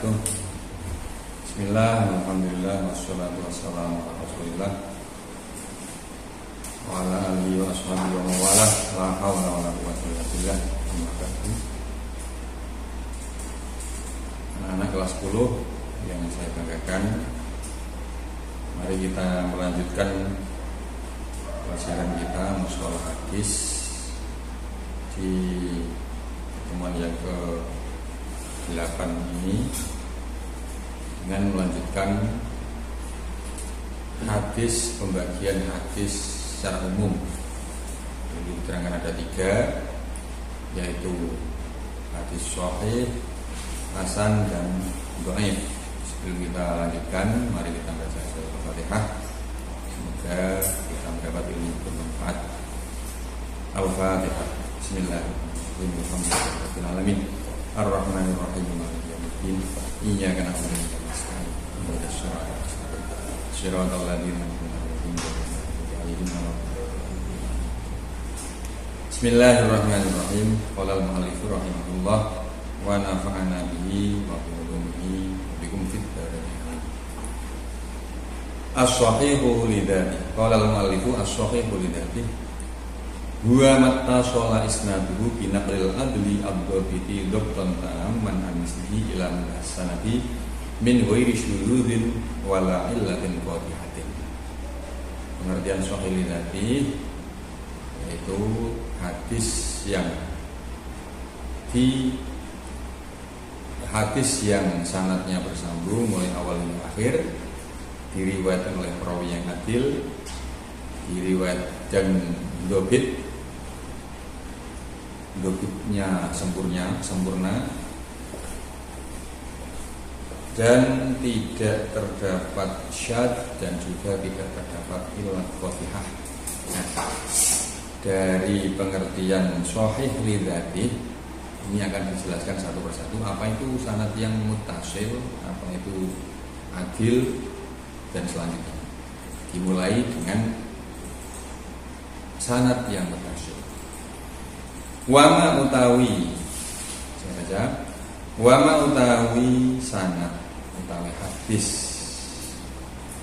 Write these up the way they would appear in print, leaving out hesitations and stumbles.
wabarakatuh. Bismillah, alhamdulillah, wassalatu wassalamu ala rasulillah wa ala alihi wa ashabihi wa mawalah. La hawla wa la quwwata illa billah. Anak-anak kelas 10 yang saya banggakan, mari kita melanjutkan pelajaran kita Mustalah Hadis di pertemuan yang ke-8 ini dengan melanjutkan hadis, pembagian hadis secara umum. Jadi diterangkan ada 3, yaitu hadis sahih, hasan, dan dhaif. Sebelum kita lanjutkan, mari kita baca surah Al-Fatihah. Semoga kita mendapat ilmu bermanfaat. Al-Fatihah. Bismillahirrahmanirrahim. Ar-Rahmanir-Rahim. Maliki yaumiddin. Iyyaka na'budu wa iyyaka nasta'in. Ihdinas siratal mustaqim. Shiratal ladzina an'amta 'alaihim. Bismillahirrahmanirrahim. Qala al-mu'allif rahimahullah wa nafa'ana bihi wa bi ulumihi wa bikum fid dharain. As-sahihu lidzati. Qala al-mu'allif as-sahihu lidzati. Huwa mattasala isnaduhu binaqlil adli abdobiti dokton ta'amman anislihi ila sanati min ghairi syudzin wala illatin qadihatin. Pengertian sahih lidzati yaitu hadis yang sanadnya bersambung mulai awal hingga akhir, diriwayatkan oleh perawi yang adil, diriwayat dan dobitnya sempurna dan tidak terdapat syadz dan juga tidak terdapat illat qadhihah. Dari pengertian sahih lidzati ini akan dijelaskan satu persatu, apa itu sanad yang muttasil, apa itu adil, dan selanjutnya dimulai dengan sanad yang muttasil. Wama utawi sanad utawi hadis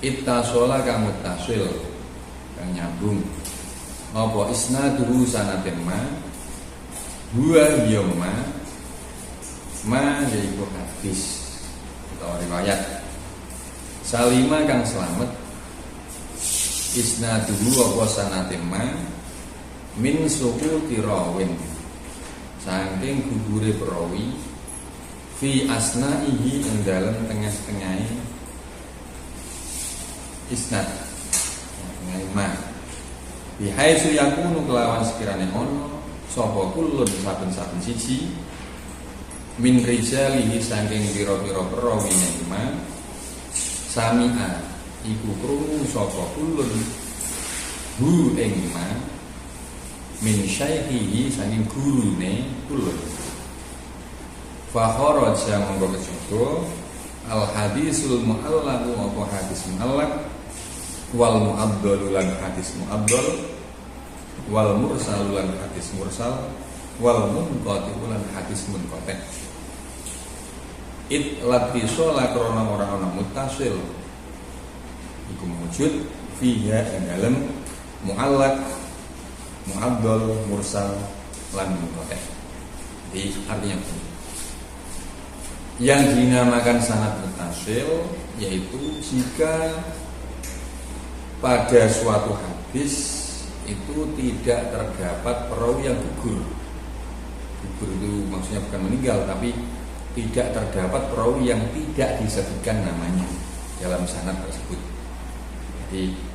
ittasola kang muttasil kang nyambung apa isnaduhu sanadin ma huwa yawma ma yaiku hadis atau riwayat salima kang selamat isnaduhu apa sanadin ma min suquti rawin saking gugure perawi fi asnaihi ing dalem tengah-tengahe isnad tengah ma bihaitsu yakunu kelawan sekirane ono sapa kullun saben-saben siji min rijalihi saking pira-pira perawi ma sami'a iku krungu sapa kullun hu ing ma min syaikhihi saking gurune kulun fa kharaja monggo kejaba al hadisul mu'allaq apa hadis mu'allaq wal mu'addal lan hadis mu'addal wal mursal lan hadis mursal wal munqati lan hadis munqati it latisala krana ora ana muttasil iku wujud fiha ing dalem mu'allaq mu'addal, mursal, lan munqati. Jadi artinya yang dinamakan sanad muttasil yaitu jika pada suatu hadis itu tidak terdapat perawi yang gugur. Gugur itu maksudnya bukan meninggal, tapi tidak terdapat perawi yang tidak disebutkan namanya dalam sanad tersebut. Jadi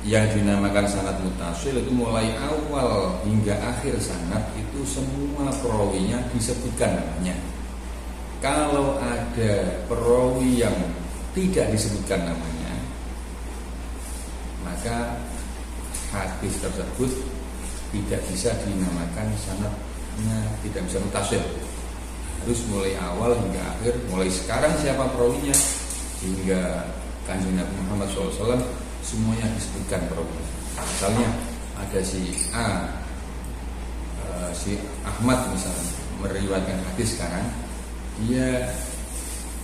yang dinamakan sanad muttasil itu mulai awal hingga akhir sanad itu semua perawinya disebutkan namanya. Kalau ada perawi yang tidak disebutkan namanya, maka hadis tersebut tidak bisa dinamakan sanadnya, tidak bisa muttasil. Harus mulai awal hingga akhir, mulai sekarang siapa perawinya hingga Kanjeng Nabi Muhammad SAW semuanya disebutkan perawinya. Misalnya ada si A, si Ahmad misalnya meriwayatkan hadis sekarang, dia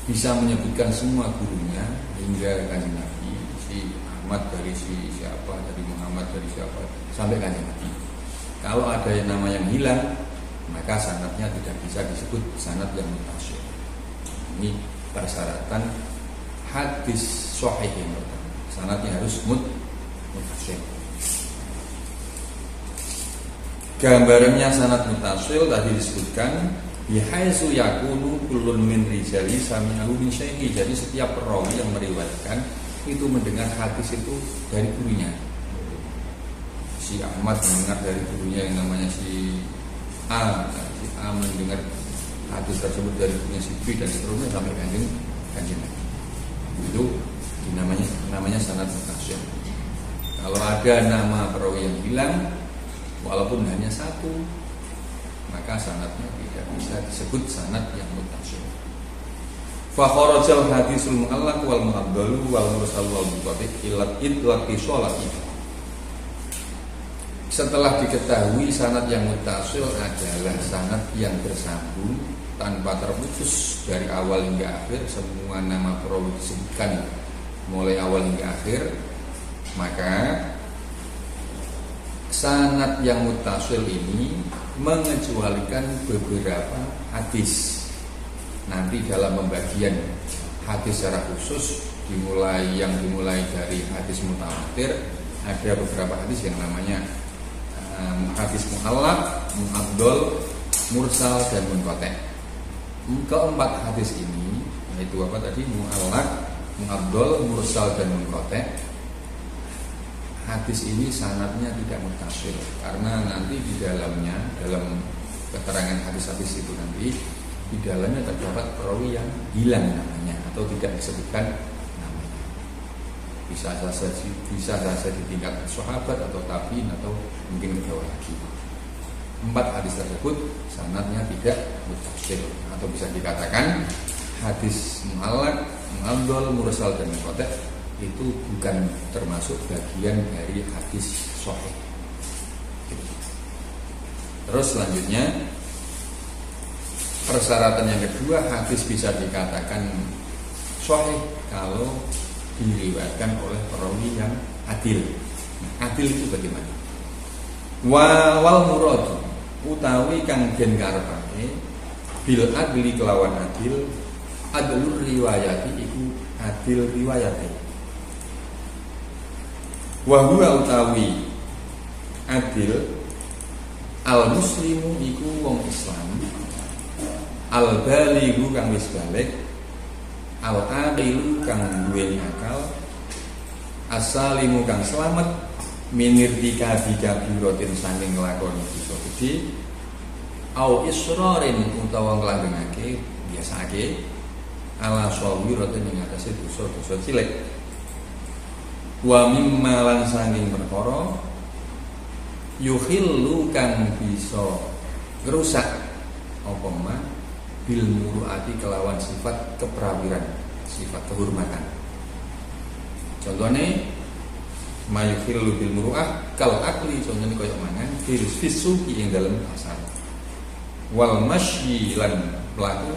bisa menyebutkan semua gurunya hingga Kanjeng Nabi, si Ahmad dari si siapa, dari Muhammad dari siapa sampai Kanjeng Nabi. Kalau ada nama yang hilang, maka sanadnya tidak bisa disebut sanad yang mutasyir. Ini persyaratan hadis sahih yang pertama. Sanadnya harus mutasyir. Gambarannya sanad mutasyir tadi disebutkan bihaitsu yakunu kullun min rijali sami'ahu min syaihi. Jadi setiap perawi yang meriwayatkan itu mendengar hadis itu dari gurunya. Si Ahmad mendengar dari gurunya yang namanya si A mendengar hadis tersebut dari gurunya si B dan seterusnya sampai kanjeng Nabi. Itu namanya sanad mutasyir. Kalau ada nama perawi yang hilang walaupun hanya satu, maka sanadnya tidak bisa disebut sanad yang mutasyir. Fa kharajal hadisul mu'allaq wal mu'addalu wal mursal wal munqati itlaqi sholati. Setelah diketahui sanad yang mutasyir adalah sanad yang bersambung tanpa terputus dari awal hingga akhir, semua nama perawi disebutkan mulai awal hingga akhir, maka sanad yang mutasyir ini mengecualikan beberapa hadis. Nanti dalam pembagian hadis secara khusus dimulai dari hadis mutawatir, ada beberapa hadis yang namanya hadis mu'allaq, mu'addal, mursal dan munqati'. Keempat hadis ini yaitu apa tadi? Mu'allaq, mu'addal, mursal dan munqati'. Hadis ini sanadnya tidak mutasyir karena nanti di dalamnya, dalam keterangan hadis-hadis itu nanti di dalamnya terdapat perawi yang hilang namanya atau tidak disebutkan namanya. Bisa saja di tingkat sahabat atau tabi'in atau mungkin ke bawah lagi. 4 hadis tersebut sanadnya tidak mutasyir atau bisa dikatakan hadis mu'allaq, mu'addal, mursal dan munqati' itu bukan termasuk bagian dari hadis sahih. Terus selanjutnya persyaratan yang kedua, hadis bisa dikatakan sahih kalau diriwayatkan oleh perawi yang adil. Nah, adil itu bagaimana? Wal murad utawi kang den karepake bil adli kelawan adil, adlur riwayati iku adil riwayate. Wa huwa utawi adil al muslimu iku wong Islam, al balighu kang wis balik, al aqilu kang duweni akal, as-salimu kang selamat, minirtika bikabiratin saking nglakoni dosa gedhe, au israrin utawa nglanggengake biasake ala shawiratin ing atase dosa-dosa cilik. Wa mimma lan saking perkara yukhillu kang bisa ngrusak apa mah bil muruati kelawan sifat keprawiran, sifat kehormatan. Contohnya mayukhillu bil muruah kal akli, contohnya kaya mangan fisuki ing dalem pasar. Wal masyi lan mlaku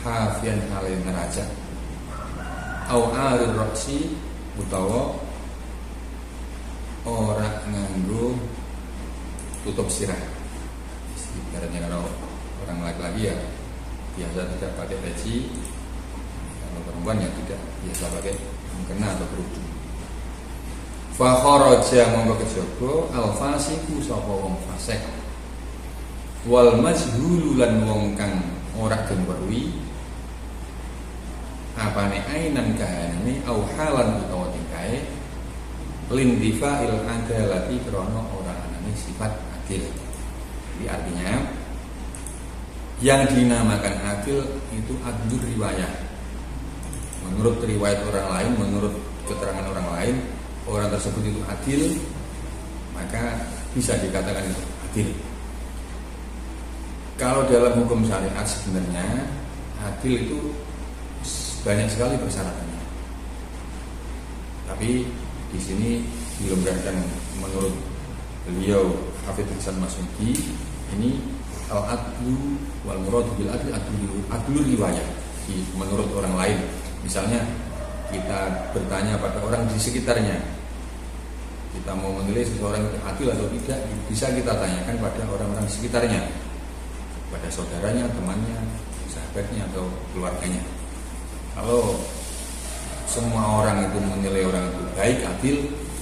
hafian hale neraja. Au arir roksi utawa ora nganggo tutup sirah. Ibaratnya kalau orang laki-laki ya biasa tidak pakai peci, kalau perempuan ya tidak biasa pakai mukena atau kerudung. Fa kharaja mongko kejaba al fasiku sapa wong fasik, wal majhulu lan wong kang ora den weruhi, apane ainan kahanane au halan utawa tingkae lindifa'il adalati krana ora anane sifat adil. Jadi artinya yang dinamakan adil itu adlur riwayah. Menurut riwayat orang lain, menurut keterangan orang lain, orang tersebut itu adil, maka bisa dikatakan itu adil. Kalau dalam hukum syariat sebenarnya adil itu banyak sekali persyaratannya. Tapi di sini dilonggarkan menurut beliau Hafidz Hasan Masudi, ini al-adlu wal muradu bil adli adlu riwayah. menurut orang lain. Misalnya kita bertanya pada orang di sekitarnya, kita mau menilai seseorang itu adil atau tidak, bisa kita tanyakan pada orang-orang di sekitarnya, pada saudaranya, temannya, sahabatnya atau keluarganya. Kalau semua orang itu menilai orang itu baik, adil,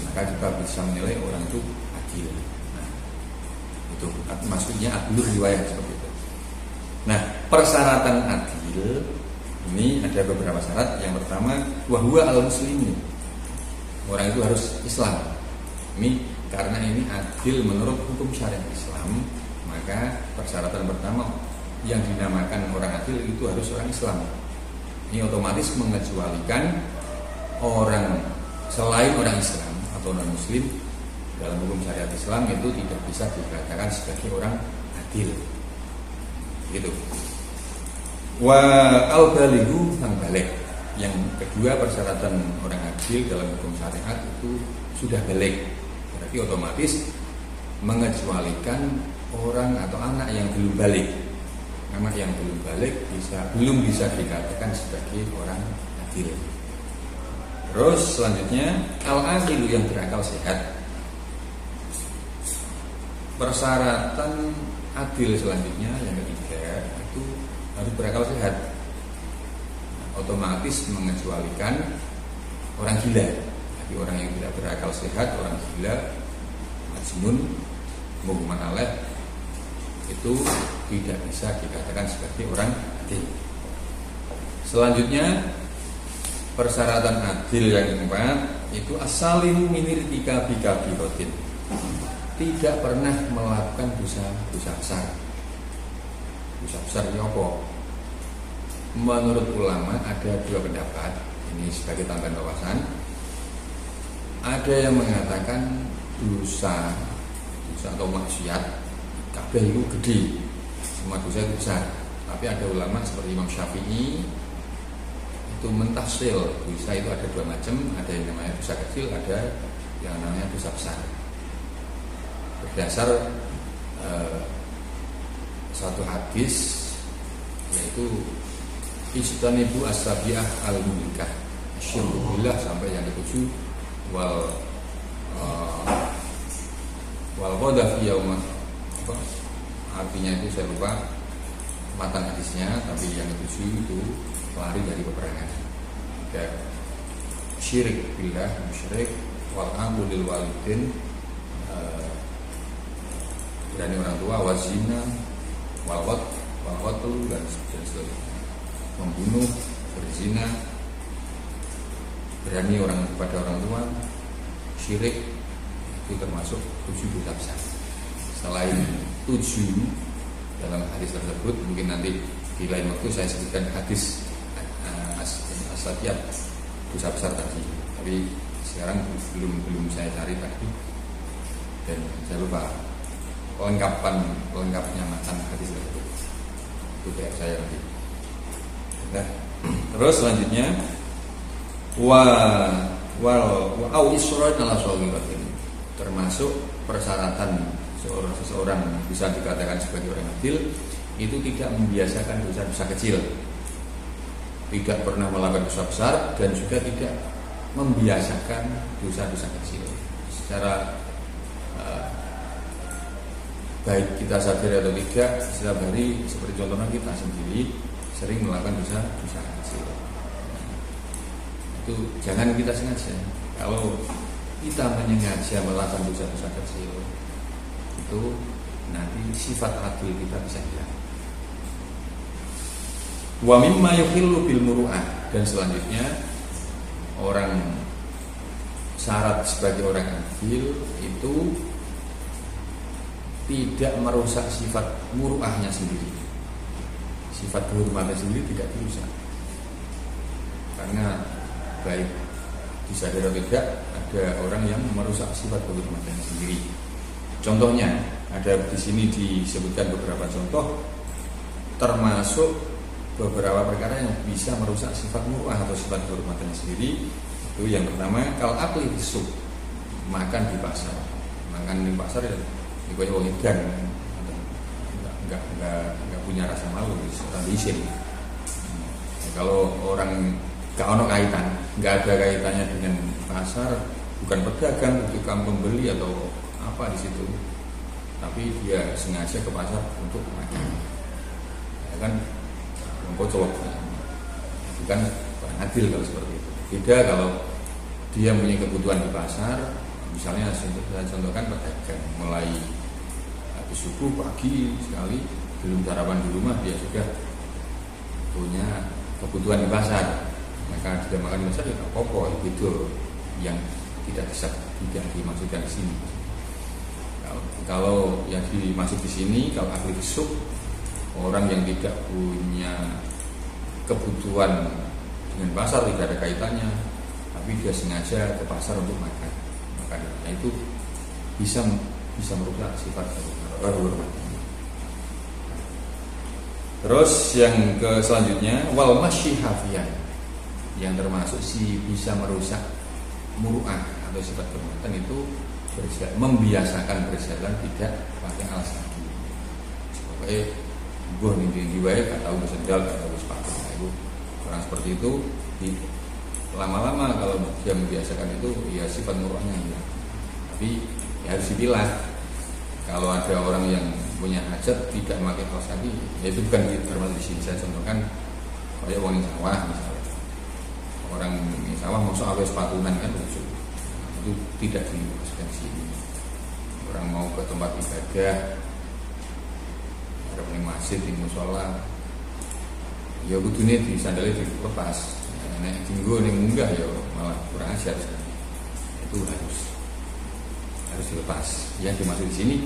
maka kita bisa menilai orang itu adil. Nah, itu maksudnya adil riwayat seperti itu. Nah, persyaratan adil ini ada beberapa syarat. Yang pertama, wahwa al-muslimin. Orang itu harus Islam. Ini karena ini adil menurut hukum syariat Islam, maka persyaratan pertama yang dinamakan orang adil itu harus orang Islam. Ini otomatis mengecualikan orang selain orang Islam atau non Muslim dalam hukum syariat Islam itu tidak bisa dikatakan sebagai orang adil. Gitu. Wa al-balighu sang balik. Yang kedua persyaratan orang adil dalam hukum syariat itu sudah balik. Berarti otomatis mengecualikan orang atau anak yang belum balik. Anak yang belum balik belum bisa dikatakan sebagai orang adil. Terus selanjutnya al-aqilu yang berakal sehat. Persyaratan adil selanjutnya yang ketiga itu harus berakal sehat. Otomatis mengecualikan orang gila. Jadi orang yang tidak berakal sehat, orang gila, majnun, mughman alaih itu tidak bisa dikatakan sebagai orang adil. Selanjutnya persyaratan adil yang keempat itu asalimu minirtika bikabirotin, tidak pernah melakukan dosa besar. Dosa besar ini apa? Menurut ulama ada dua pendapat. Ini sebagai tambahan wawasan. Ada yang mengatakan dosa atau maksiat kabeh itu gede, semua dosa itu besar. Tapi ada ulama seperti Imam Syafi'i itu mentafsir dosa itu ada dua macam, ada yang namanya dosa kecil, ada yang namanya dosa besar. Berdasar satu hadis yaitu istanibu as-sabi'ah al-mulikah, syirku billah sampai yang ke-7, wal qadha fi yaumah, artinya itu saya lupa matan hadisnya, tapi yang ke-7 itu lari dari peperangan. Kayak syirik billah, musyrik, wal amru lil walidin, berani orang tua, wazina, wal qatl dan sebagainya, membunuh, berzina, berani orang kepada orang tua, syirik, itu termasuk 7 dosa besar. Selain 7 dalam hadis tersebut, mungkin nanti di lain waktu saya sebutkan hadis asatiat dosa besar tadi. Tapi sekarang belum saya cari tadi dan saya lupa lengkapnya matan hadis tersebut. Itu kayak saya nanti. Nah, terus selanjutnya au isra ala shawiratin, termasuk persyaratan seseorang bisa dikatakan sebagai orang adil itu tidak membiasakan dosa-dosa kecil, tidak pernah melakukan dosa besar, dan juga tidak membiasakan dosa-dosa kecil. Secara baik kita sadar atau tidak, setiap hari seperti contohnya kita sendiri sering melakukan dosa kecil. Itu jangan kita sengaja. Kalau kita menyengaja melakukan dosa-dosa kecil, itu nanti sifat adil kita bisa hilang. Wa mimma yukhillu bil muru'ah, dan selanjutnya orang syarat sebagai orang adil itu tidak merusak sifat muru'ahnya sendiri. Sifat kehormatan sendiri tidak dirusak. Karena baik disadari atau tidak, ada orang yang merusak sifat kehormatannya sendiri. Contohnya ada di sini disebutkan beberapa contoh, termasuk beberapa perkara yang bisa merusak sifat muru'ah atau sifat kehormatannya sendiri. Itu yang pertama, kal akli fisuk, makan di pasar. Makan di pasar ya kayak wong edan, enggak punya rasa malu, orang diisin. Kalau orang gak ono kaitan, nggak ada kaitannya dengan pasar, bukan pedagang, bukan pembeli atau apa di situ, tapi dia sengaja ke pasar untuk makan, ya kan, mengkocolok, bukan adil kalau seperti itu. Beda kalau dia punya kebutuhan di pasar, misalnya saya contohkan pedagang mulai habis subuh pagi sekali belum sarapan di rumah dia sudah punya kebutuhan di pasar, maka dia makan di pasar ya apa-apa, itu yang tidak bisa dimaksudkan di sini. Kalau yang dimaksud di sini, kalau ahli fisuk, orang yang tidak punya kebutuhan dengan pasar, tidak ada kaitannya, tapi dia sengaja ke pasar untuk makan, nah itu bisa merusak sifat hormat. Terus yang selanjutnya wal masyi hafiyan, yang termasuk bisa merusak muru'ah atau sifat kehormatan itu membiasakan berjalan tidak pakai alas kaki. Pokoknya gue tinggi wae gak tahu sendal, gak tahu sepatu. Nah, itu orang seperti itu lama-lama kalau dia membiasakan itu ya sifat muru'ahnya hilang. Tapi ya harus dipilah. Kalau ada orang yang punya hajat tidak memakai kaos kaki, ya itu bukan termasuk di sini. Saya contohkan kayak orang yang sawah misalnya. Orang yang sawah masuk awal sepatunan kan lucu. Itu tidak dimasukkan di sini. Orang mau ke tempat ibadah, ada di masjid, di musola, ya kudune di sandalnya dilepas. Nek tinggu ning munggah ya malah kurang ajar. Itu harus dilepas. Yang dimaksud di sini,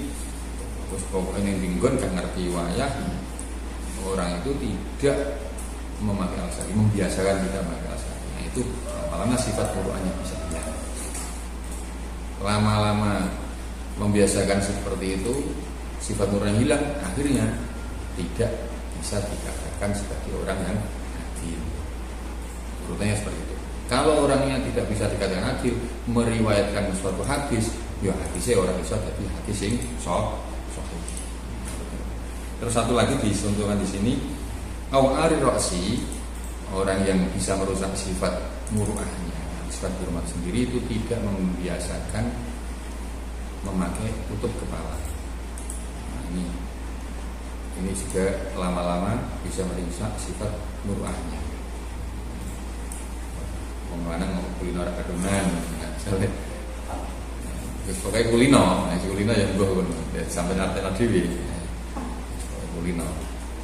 terus pokoknya yang tinggon gak ngerti wayah, orang itu tidak memakai alas kaki, membiasakan tidak memakai alas kaki. Nah itu lama-lama sifat muru'ahnya bisa hilang. Lama-lama membiasakan seperti itu, sifat muru'ahnya hilang, akhirnya tidak bisa dikatakan sebagai orang yang adil. Urutannya seperti itu. Kalau orangnya tidak bisa dikatakan adil, meriwayatkan suatu hadis, ya hadisnya orang bisa jadi hadis yang sahih. Terus satu lagi dicontohkan di sini, awari roksi, orang yang bisa merusak sifat muru'ahnya, sifat hormat sendiri itu tidak membiasakan memakai tutup kepala. Nah, ini juga lama-lama bisa merusak sifat muru'ahnya. Mengenang kulino rakadunan, misalnya, pokoknya kulino yang gue sampai artinya dewi, kulino,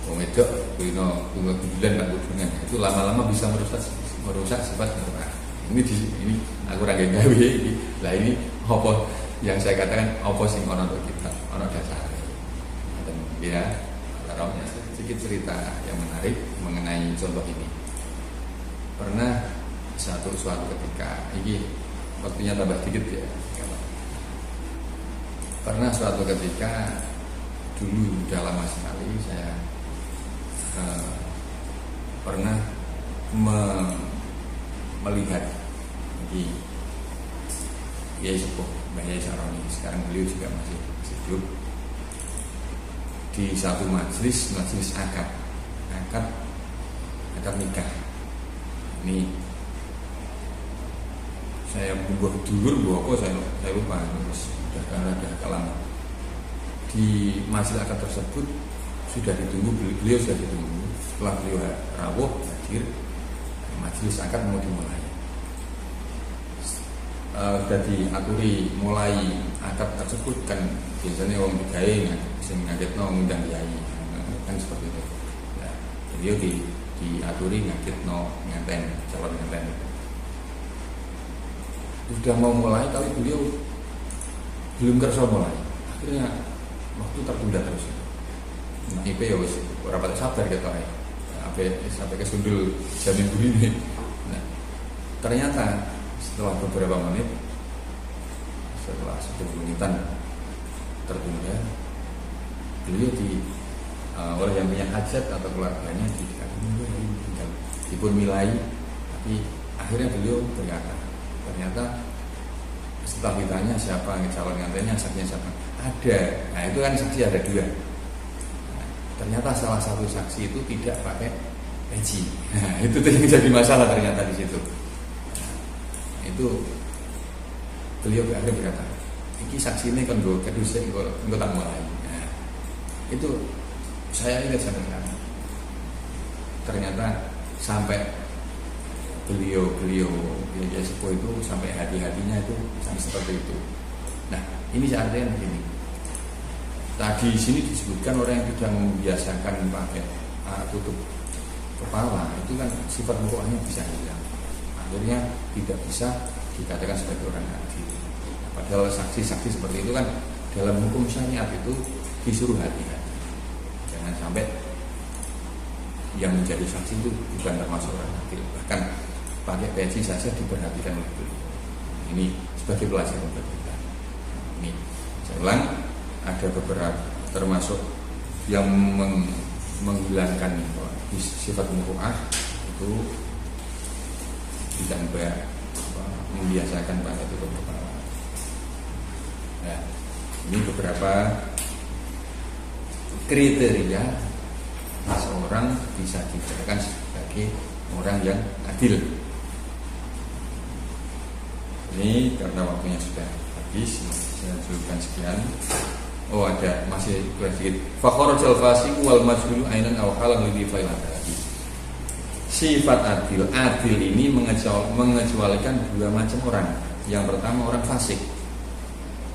wedok kulino bunga bulan dan hubungan itu lama-lama bisa merusak sifat muru'ah. Ini aku rangkai gawe ini. Lah ini apa yang saya katakan apa sing ono untuk kita, ono dasar. Ya, kalau sedikit cerita yang menarik mengenai contoh ini. Pernah suatu ketika, ini waktunya tambah dikit ya. Pernah suatu ketika dulu udah lama sekali saya pernah melihat di Yai Sepuh Mbah Yai Saroni, sekarang beliau juga masih hidup, di satu majelis akad nikah. Ini saya buat dulur apa saya lupa, terus sudah lama di majelis akad tersebut sudah ditunggu, beliau sudah ditunggu. Setelah beliau rawuh hadir, majelis akad mau dimulai. Sudah diaturi mulai akad tersebut kan biasanya orang digawe sing ngagetno ngundang kiai kan seperti itu. Ya, beliau diaturi ngagetno nganten calon nganten. Sudah mau mulai tapi beliau belum kersa mulai. Akhirnya waktu tertunda terus. Nah, IP ya wis ora patek sabar gitu ae. Sampai kesundul jamin begini. Nah, ternyata setelah beberapa menit, setelah 10 menitan tertunda, beliau oleh yang punya hajat atau keluarganya dipun milai, tapi akhirnya beliau berkata, ternyata setelah ditanya siapa calon ngantennya, saksinya siapa, ada. Nah itu kan saksi ada 2. Ternyata salah satu saksi itu tidak pakai peci. Nah, itu tuh yang jadi masalah ternyata di situ. Nah, itu beliau akhirnya berkata, iki saksi ini kan gue kedusnya gue tak mulai. Nah, itu saya ingat sampai sekarang. Ternyata sampai beliau sepuh itu sampai hati-hatinya itu sampai seperti itu. Nah, ini artinya begini. Tadi di sini disebutkan orang yang tidak membiasakan pakai tutup kepala itu kan sifat muruahnya bisa hilang. Akhirnya tidak bisa dikatakan sebagai orang adil. Padahal saksi-saksi seperti itu kan dalam hukum syariat itu disuruh hati-hati. Jangan sampai yang menjadi saksi itu bukan termasuk orang adil. Bahkan pakai peci saja diperhatikan oleh beliau. Ini sebagai pelajaran untuk kita. Ini saya ulang, ada beberapa termasuk yang menghilangkan sifat muruah itu tidak membiasakan pakai tutup kepala. Nah, ini beberapa kriteria seorang bisa dikatakan sebagai orang yang adil. Ini karena waktunya sudah habis, saya sebutkan sekian. Oh, ada masih sedikit. Fakhrajal fasiq wal majhul ainan aw halan li failati. Sifat adil ini mengecualikan dua macam orang. Yang pertama orang fasik.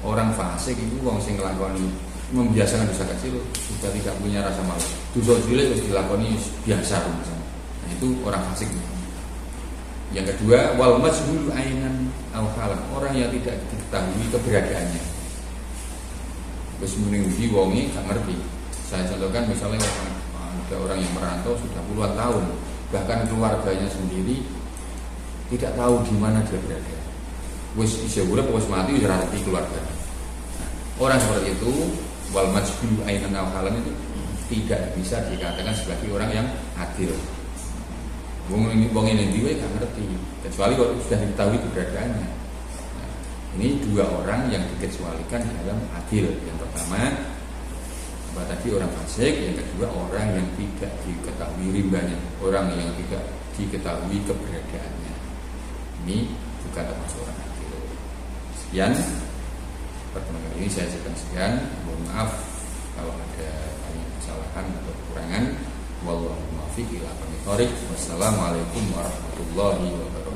Orang fasik itu wong sing nglakoni membiasakan dosa kecil sudah tidak punya rasa malu. Dosa cilik wis dilakoni biasa misalnya. Nah, itu orang fasik. Yang kedua, wal majhul ainan aw halan, orang yang tidak diketahui keberadaannya. Wis muni ndi wonge gak ngerti. Saya contohkan misalnya ada orang yang merantau sudah puluhan tahun, bahkan keluarganya sendiri tidak tahu di mana dia berada. Wis isih urip wis mati wis ora ngerti keluarga. Nah, orang seperti itu wal majhul ainan aw halan itu tidak bisa dikatakan sebagai orang yang adil. Wong ini dia gak ngerti, kecuali kalau sudah diketahui keberadaannya. Nah, ini dua orang yang dikecualikan dalam adil. Yang pertama, tadi orang fasik. Yang kedua, orang yang tidak diketahui rimbanya, orang yang tidak diketahui keberadaannya. Ini bukan termasuk orang adil. Sekian pertemuan kali ini saya sebutkan sekian. Mohon maaf kalau ada kesalahan atau kekurangan. Wallahu muwaffiq ila aqwamit thoriq. Wassalamualaikum warahmatullahi wabarakatuh.